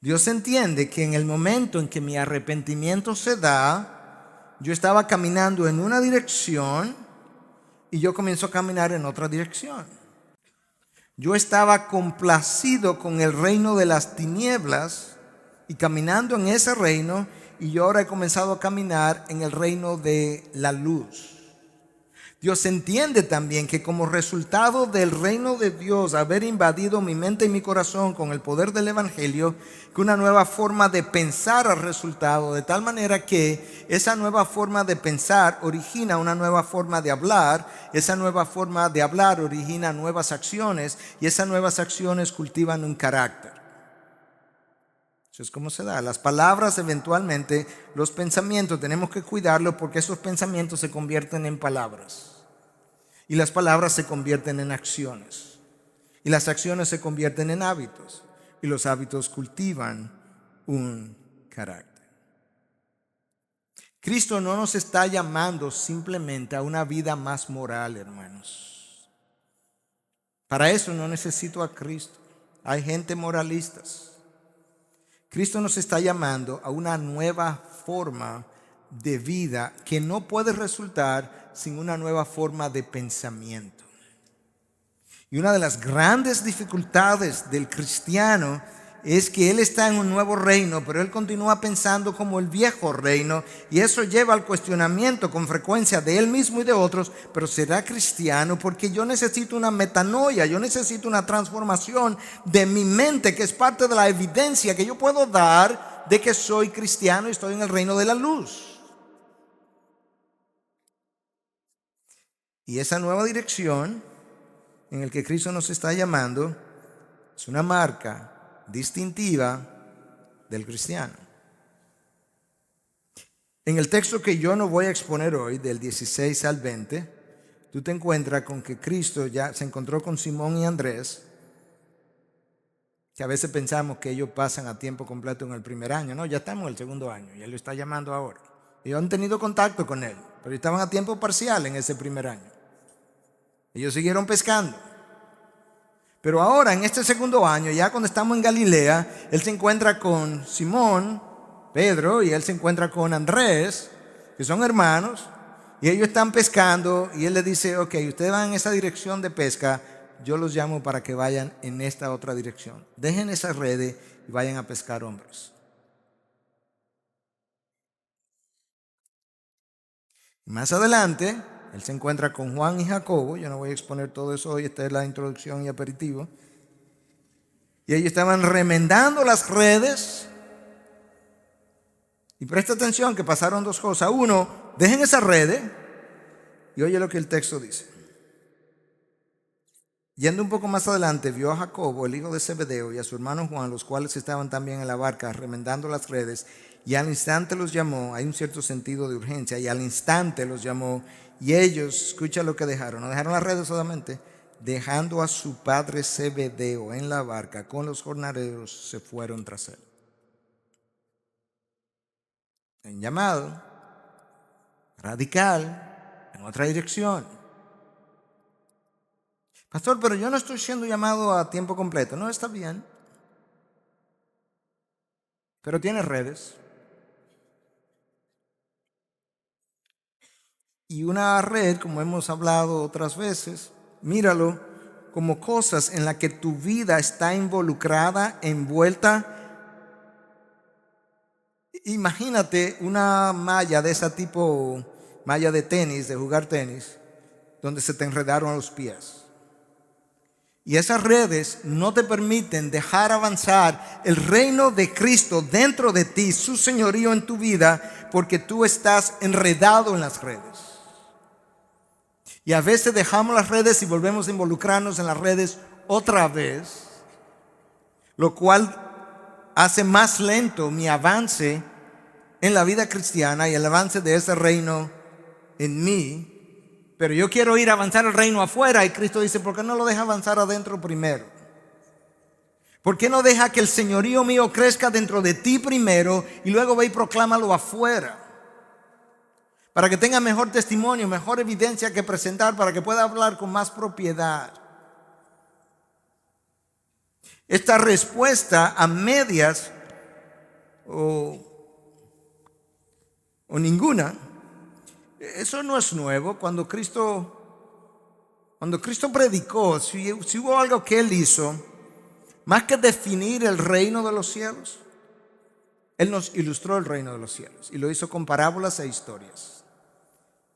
Dios entiende que en el momento en que mi arrepentimiento se da, yo estaba caminando en una dirección y yo comienzo a caminar en otra dirección. Yo estaba complacido con el reino de las tinieblas y caminando en ese reino, y yo ahora he comenzado a caminar en el reino de la luz. Dios entiende también que como resultado del reino de Dios haber invadido mi mente y mi corazón con el poder del Evangelio, que una nueva forma de pensar ha resultado, de tal manera que esa nueva forma de pensar origina una nueva forma de hablar, esa nueva forma de hablar origina nuevas acciones y esas nuevas acciones cultivan un carácter. Eso es como se da. Las palabras eventualmente, los pensamientos, tenemos que cuidarlos porque esos pensamientos se convierten en palabras. Y las palabras se convierten en acciones. Y las acciones se convierten en hábitos. Y los hábitos cultivan un carácter. Cristo no nos está llamando simplemente a una vida más moral, hermanos. Para eso no necesito a Cristo. Hay gente moralistas. Cristo nos está llamando a una nueva forma de vida que no puede resultar sin una nueva forma de pensamiento. Y una de las grandes dificultades del cristiano es que él está en un nuevo reino, pero él continúa pensando como el viejo reino, y eso lleva al cuestionamiento con frecuencia de él mismo y de otros. Pero ¿será cristiano? Porque yo necesito una metanoia, yo necesito una transformación de mi mente, que es parte de la evidencia que yo puedo dar de que soy cristiano y estoy en el reino de la luz. Y esa nueva dirección en el que Cristo nos está llamando es una marca distintiva del cristiano. En el texto que yo no voy a exponer hoy, del 16 al 20, tú te encuentras con que Cristo ya se encontró con Simón y Andrés, que a veces pensamos que ellos pasan a tiempo completo en el primer año. No, ya estamos en el segundo año y Él lo está llamando ahora. Ellos han tenido contacto con Él, pero estaban a tiempo parcial en ese primer año. Ellos siguieron pescando. Pero ahora, en este segundo año, ya cuando estamos en Galilea, Él se encuentra con Simón, Pedro, y Él se encuentra con Andrés, que son hermanos, y ellos están pescando, y Él les dice: ok, ustedes van en esa dirección de pesca, yo los llamo para que vayan en esta otra dirección. Dejen esas redes y vayan a pescar hombres. Y más adelante, Él se encuentra con Juan y Jacobo. Yo no voy a exponer todo eso hoy, esta es la introducción y aperitivo. Y ellos estaban remendando las redes. Y presta atención que pasaron dos cosas. Uno, dejen esas redes y oye lo que el texto dice. Yendo un poco más adelante, vio a Jacobo, el hijo de Zebedeo, y a su hermano Juan, los cuales estaban también en la barca remendando las redes, y al instante los llamó. Hay un cierto sentido de urgencia. Y al instante los llamó, y ellos, escucha lo que dejaron. No dejaron las redes solamente, dejando a su padre Zebedeo en la barca con los jornaleros, se fueron tras él. Un llamado radical en otra dirección. Pastor, pero yo no estoy siendo llamado a tiempo completo. No, está bien. Pero tienes redes. Y una red, como hemos hablado otras veces, míralo como cosas en las que tu vida está involucrada, envuelta. Imagínate una malla de ese tipo, malla de tenis, de jugar tenis, donde se te enredaron los pies. Y esas redes no te permiten dejar avanzar el reino de Cristo dentro de ti, su señorío en tu vida, porque tú estás enredado en las redes. Y a veces dejamos las redes y volvemos a involucrarnos en las redes otra vez, lo cual hace más lento mi avance en la vida cristiana y el avance de ese reino en mí. Pero yo quiero ir a avanzar el reino afuera, y Cristo dice: ¿por qué no lo deja avanzar adentro primero? ¿Por qué no deja que el señorío mío crezca dentro de ti primero y luego ve y proclámalo afuera? Para que tenga mejor testimonio, mejor evidencia que presentar, para que pueda hablar con más propiedad. Esta respuesta a medias o ninguna. Eso no es nuevo. Cuando Cristo predicó, si hubo algo que Él hizo, más que definir el reino de los cielos, Él nos ilustró el reino de los cielos y lo hizo con parábolas e historias.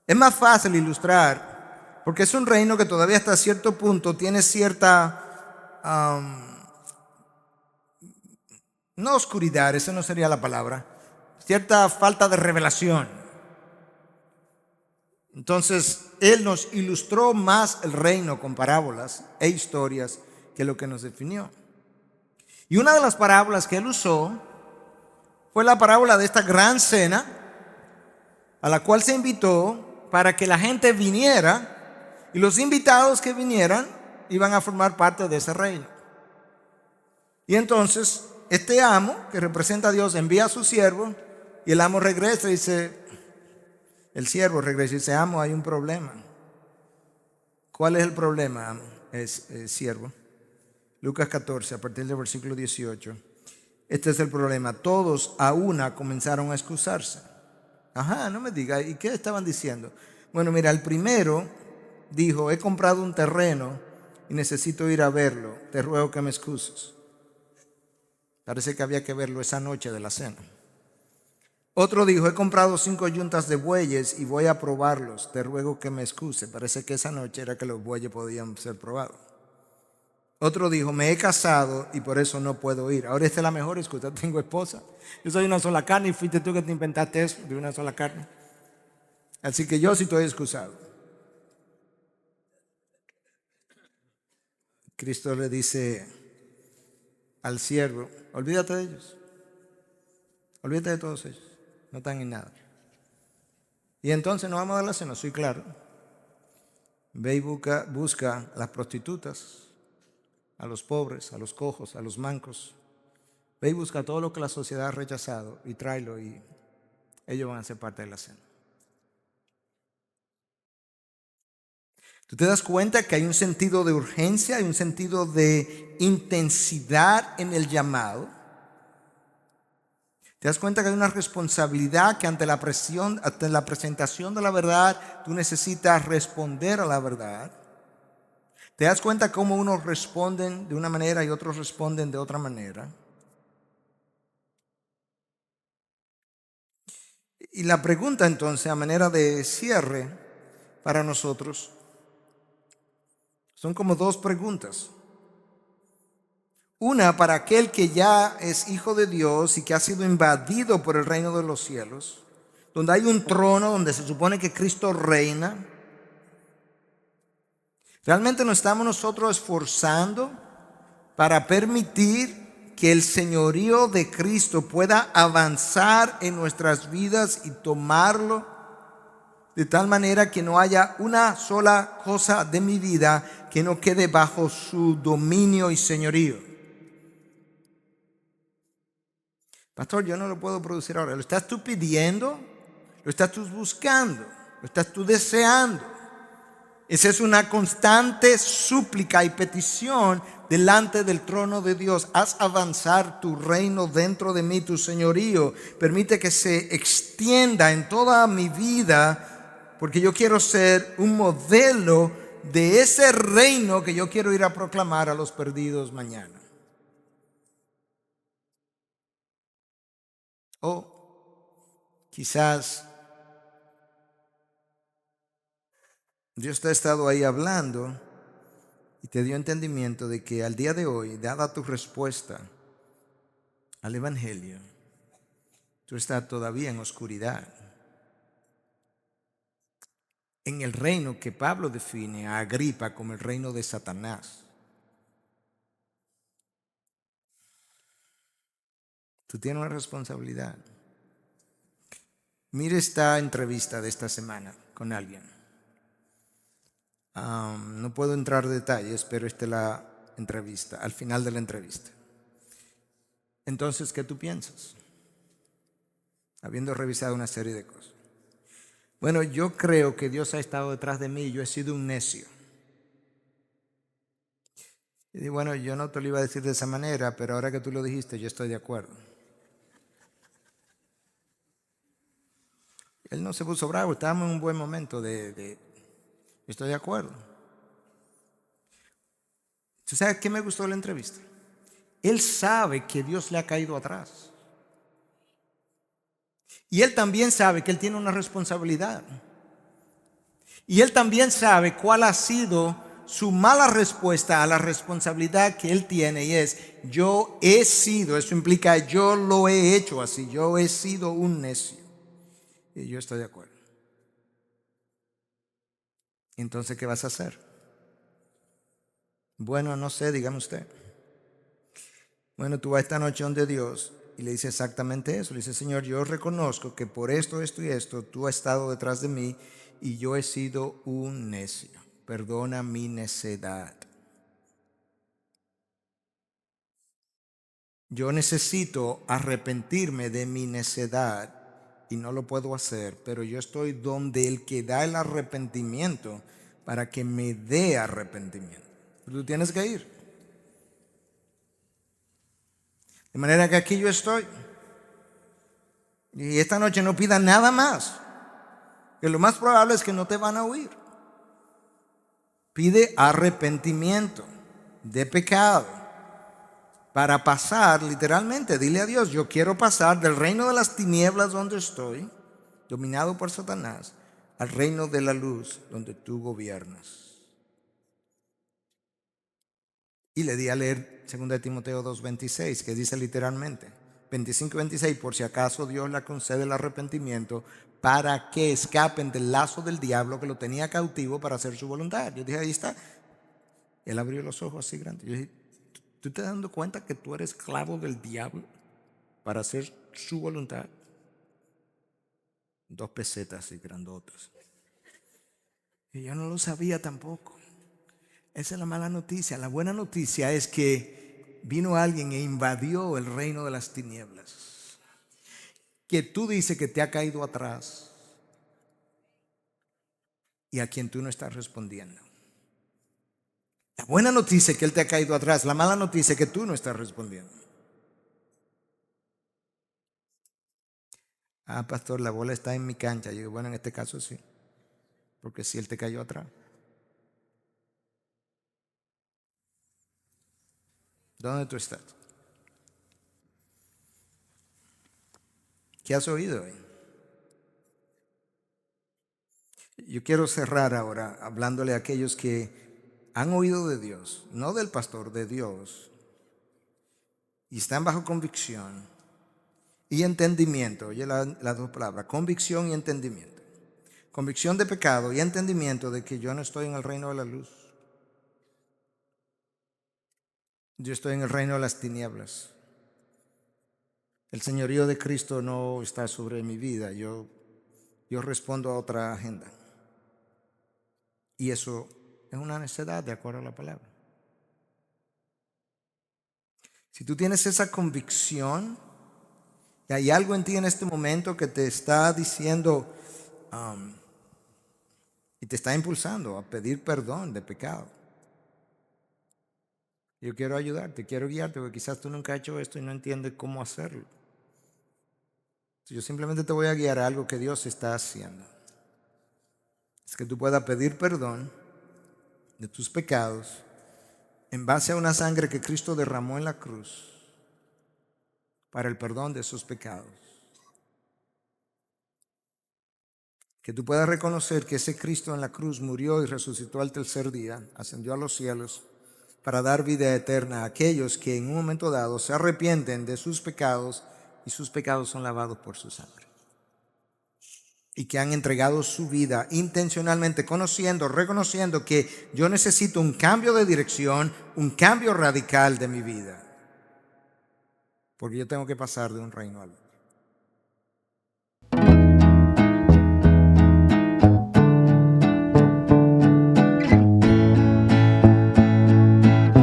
Es más fácil ilustrar porque es un reino que todavía hasta cierto punto tiene cierta, no oscuridad, esa no sería la palabra, cierta falta de revelación. Entonces, Él nos ilustró más el reino con parábolas e historias que lo que nos definió. Y una de las parábolas que Él usó fue la parábola de esta gran cena a la cual se invitó para que la gente viniera, y los invitados que vinieran iban a formar parte de ese reino. Y entonces este amo, que representa a Dios, envía a su siervo, y el amo regresa y dice, el siervo regresa y dice, amo, hay un problema. ¿Cuál es el problema, amo? Siervo. Lucas 14, a partir del versículo 18. Este es el problema. Todos a una comenzaron a excusarse. Ajá, no me diga. ¿Y qué estaban diciendo? Bueno, mira, el primero dijo, he comprado un terreno y necesito ir a verlo. Te ruego que me excuses. Parece que había que verlo esa noche de la cena. Otro dijo, he comprado 5 yuntas de bueyes y voy a probarlos. Te ruego que me excuse. Parece que esa noche era que los bueyes podían ser probados. Otro dijo, me he casado y por eso no puedo ir. Ahora esta es la mejor excusa, tengo esposa. Yo soy una sola carne y fuiste tú que te inventaste eso, de una sola carne. Así que yo sí estoy excusado. Cristo le dice al siervo, olvídate de ellos. Olvídate de todos ellos, no están en nada. Y entonces nos vamos a dar la cena, soy claro. Ve y busca a las prostitutas, a los pobres, a los cojos, a los mancos. Ve y busca todo lo que la sociedad ha rechazado y tráelo y ellos van a ser parte de la cena. ¿Tú te das cuenta que hay un sentido de urgencia, hay un sentido de intensidad en el llamado? ¿Te das cuenta que hay una responsabilidad que ante la presentación de la verdad tú necesitas responder a la verdad? ¿Te das cuenta cómo unos responden de una manera y otros responden de otra manera? Y la pregunta entonces, a manera de cierre para nosotros, son como 2 preguntas. Una para aquel que ya es hijo de Dios y que ha sido invadido por el reino de los cielos, donde hay un trono donde se supone que Cristo reina. ¿Realmente nos estamos nosotros esforzando para permitir que el señorío de Cristo pueda avanzar en nuestras vidas y tomarlo de tal manera que no haya una sola cosa de mi vida que no quede bajo su dominio y señorío? Pastor, yo no lo puedo producir ahora. ¿Lo estás tú pidiendo? ¿Lo estás tú buscando? ¿Lo estás tú deseando? Esa es una constante súplica y petición delante del trono de Dios. Haz avanzar tu reino dentro de mí, tu señorío. Permite que se extienda en toda mi vida, porque yo quiero ser un modelo de ese reino que yo quiero ir a proclamar a los perdidos mañana. O quizás Dios te ha estado ahí hablando y te dio entendimiento de que al día de hoy, dada tu respuesta al Evangelio, tú estás todavía en oscuridad. En el reino que Pablo define a Agripa como el reino de Satanás. Tú tienes una responsabilidad. Mire esta entrevista de esta semana con alguien. No puedo entrar en detalles, pero esta es la entrevista, al final de la entrevista. Entonces, ¿qué tú piensas? Habiendo revisado una serie de cosas. Bueno, yo creo que Dios ha estado detrás de mí y yo he sido un necio. Y bueno, yo no te lo iba a decir de esa manera, pero ahora que tú lo dijiste, yo estoy de acuerdo. Él no se puso bravo, estábamos en un buen momento estoy de acuerdo. ¿Tú sabes qué me gustó de la entrevista? Él sabe que Dios le ha caído atrás. Y él también sabe que él tiene una responsabilidad. Y él también sabe cuál ha sido su mala respuesta a la responsabilidad que él tiene, y es: yo he sido, eso implica yo lo he hecho así, yo he sido un necio. Y yo estoy de acuerdo. Entonces, ¿qué vas a hacer? Bueno, no sé, dígame usted. Bueno, tú vas esta noche donde Dios y le dices exactamente eso. Le dices: Señor, yo reconozco que por esto, esto y esto, tú has estado detrás de mí y yo he sido un necio. Perdona mi necedad. Yo necesito arrepentirme de mi necedad y no lo puedo hacer, pero yo estoy donde el que da el arrepentimiento para que me dé arrepentimiento. Tú tienes que ir. De manera que aquí yo estoy. Y esta noche no pidas nada más, que lo más probable es que no te van a oír. Pide arrepentimiento de pecado para pasar, literalmente, dile a Dios: yo quiero pasar del reino de las tinieblas donde estoy, dominado por Satanás, al reino de la luz donde tú gobiernas. Y le di a leer 2 Timoteo 2:26, que dice literalmente, 25 y 26, por si acaso Dios le concede el arrepentimiento para que escapen del lazo del diablo que lo tenía cautivo para hacer su voluntad. Yo dije: ahí está. Él abrió los ojos así grandes. Yo dije: ¿tú te das dando cuenta que tú eres esclavo del diablo para hacer su voluntad? 2 pesetas y grandotas. Y yo no lo sabía tampoco. Esa es la mala noticia. La buena noticia es que vino alguien e invadió el reino de las tinieblas, que tú dices que te ha caído atrás y a quien tú no estás respondiendo. La buena noticia es que él te ha caído atrás. La mala noticia es que tú no estás respondiendo. Ah, pastor, la bola está en mi cancha. Yo digo: bueno, en este caso sí, porque si él te cayó atrás. ¿Dónde tú estás? ¿Qué has oído hoy? Yo quiero cerrar ahora hablándole a aquellos que han oído de Dios, no del pastor, de Dios, y están bajo convicción y entendimiento. Oye las dos palabras: convicción y entendimiento. Convicción de pecado y entendimiento de que yo no estoy en el reino de la luz. Yo estoy en el reino de las tinieblas. El señorío de Cristo no está sobre mi vida. Yo respondo a otra agenda. Y eso es una necedad, de acuerdo a la palabra. Si tú tienes esa convicción y hay algo en ti en este momento que te está diciendo y te está impulsando a pedir perdón de pecado, yo quiero ayudarte, quiero guiarte, porque quizás tú nunca has hecho esto y no entiendes cómo hacerlo. Yo simplemente te voy a guiar a algo que Dios está haciendo. Es que tú puedas pedir perdón de tus pecados en base a una sangre que Cristo derramó en la cruz para el perdón de sus pecados. Que tú puedas reconocer que ese Cristo en la cruz murió y resucitó al tercer día, ascendió a los cielos para dar vida eterna a aquellos que en un momento dado se arrepienten de sus pecados y sus pecados son lavados por su sangre. Y que han entregado su vida intencionalmente, conociendo, reconociendo que yo necesito un cambio de dirección, un cambio radical de mi vida. Porque yo tengo que pasar de un reino al otro.